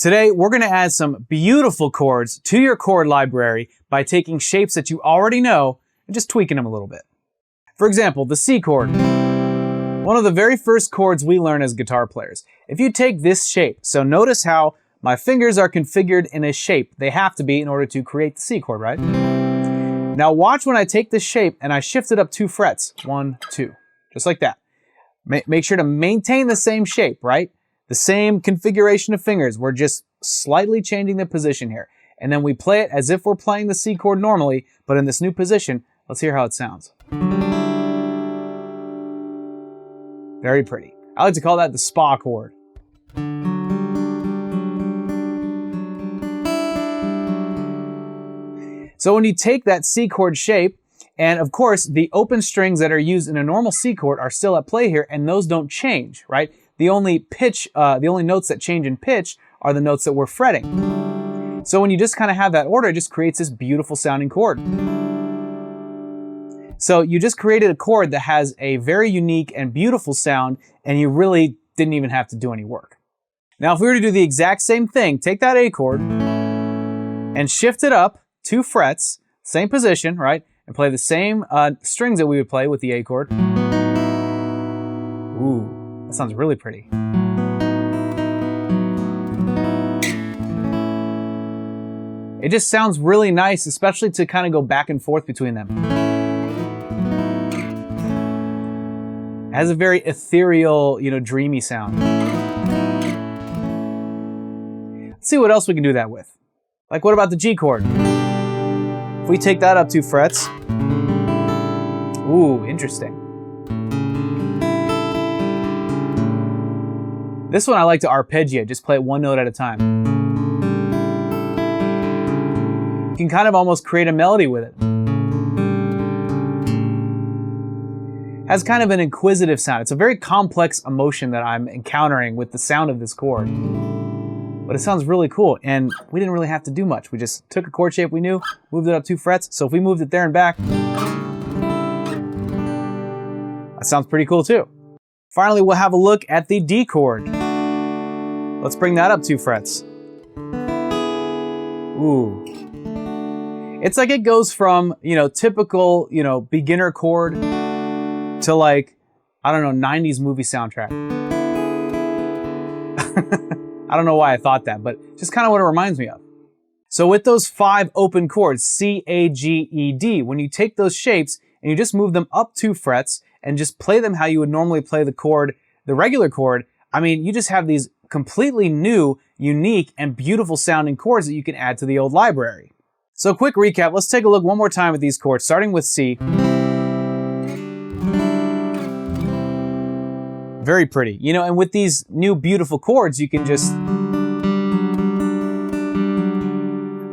Today, we're going to add some beautiful chords to your chord library by taking shapes that you already know and just tweaking them a little bit. For example, the C chord. One of the very first chords we learn as guitar players. If you take this shape, so notice how my fingers are configured in a shape. They have to be in order to create the C chord, right? Now watch when I take this shape and I shift it up 2 frets. 1, 2, just like that. Make sure to maintain the same shape, right? The same configuration of fingers. We're just slightly changing the position here. And then we play it as if we're playing the C chord normally, but in this new position. Let's hear how it sounds. Very pretty. I like to call that the 𝗠𝗲 chord. So when you take that C chord shape, and of course the open strings that are used in a normal C chord are still at play here, and those don't change, right? The only notes that change in pitch are the notes that we're fretting. So when you just kind of have that order, it just creates this beautiful sounding chord. So you just created a chord that has a very unique and beautiful sound, and you really didn't even have to do any work. Now if we were to do the exact same thing, take that A chord and shift it up 2 frets, same position, right? And play the same strings that we would play with the A chord. Ooh, that sounds really pretty. It just sounds really nice, especially to kind of go back and forth between them. It has a very ethereal, dreamy sound. Let's see what else we can do that with. Like, what about the G chord? If we take that up 2 frets. Ooh, interesting. This one I like to arpeggiate, just play it 1 note at a time. You can kind of almost create a melody with it. Has kind of an inquisitive sound. It's a very complex emotion that I'm encountering with the sound of this chord. But it sounds really cool, and we didn't really have to do much. We just took a chord shape we knew, moved it up 2 frets, so if we moved it there and back, that sounds pretty cool too. Finally, we'll have a look at the D chord. Let's bring that up 2 frets. Ooh. It's like it goes from, typical, beginner chord to like, I don't know, 90s movie soundtrack. I don't know why I thought that, but just kind of what it reminds me of. So with those 5 open chords, C, A, G, E, D, when you take those shapes and you just move them up 2 frets and just play them how you would normally play the chord, the regular chord, I mean, you just have these completely new, unique, and beautiful sounding chords that you can add to the old library. So quick recap, let's take a look one more time at these chords, starting with C. Very pretty. And with these new beautiful chords, you can just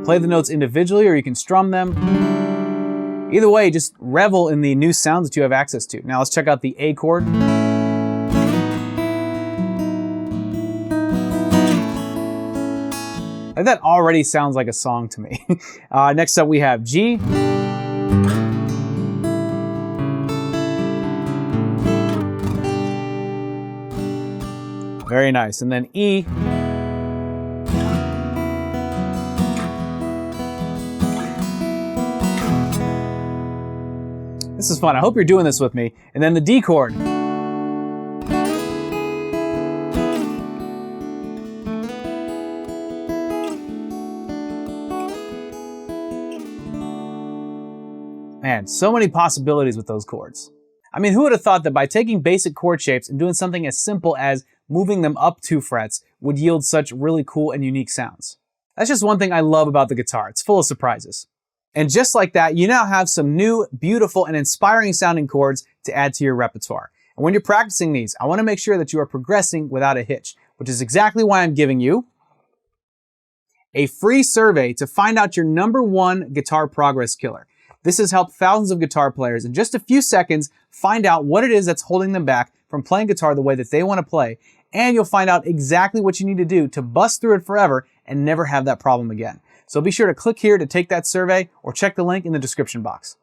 play the notes individually or you can strum them. Either way, just revel in the new sounds that you have access to. Now let's check out the A chord. And that already sounds like a song to me. Next up we have G. Very nice. And then E. This is fun. I hope you're doing this with me. And then the D chord. Man, so many possibilities with those chords. I mean, who would have thought that by taking basic chord shapes and doing something as simple as moving them up 2 frets would yield such really cool and unique sounds? That's just one thing I love about the guitar. It's full of surprises. And just like that, you now have some new, beautiful, and inspiring sounding chords to add to your repertoire. And when you're practicing these, I want to make sure that you are progressing without a hitch, which is exactly why I'm giving you a free survey to find out your #1 guitar progress killer. This has helped thousands of guitar players in just a few seconds find out what it is that's holding them back from playing guitar the way that they want to play, and you'll find out exactly what you need to do to bust through it forever and never have that problem again. So be sure to click here to take that survey or check the link in the description box.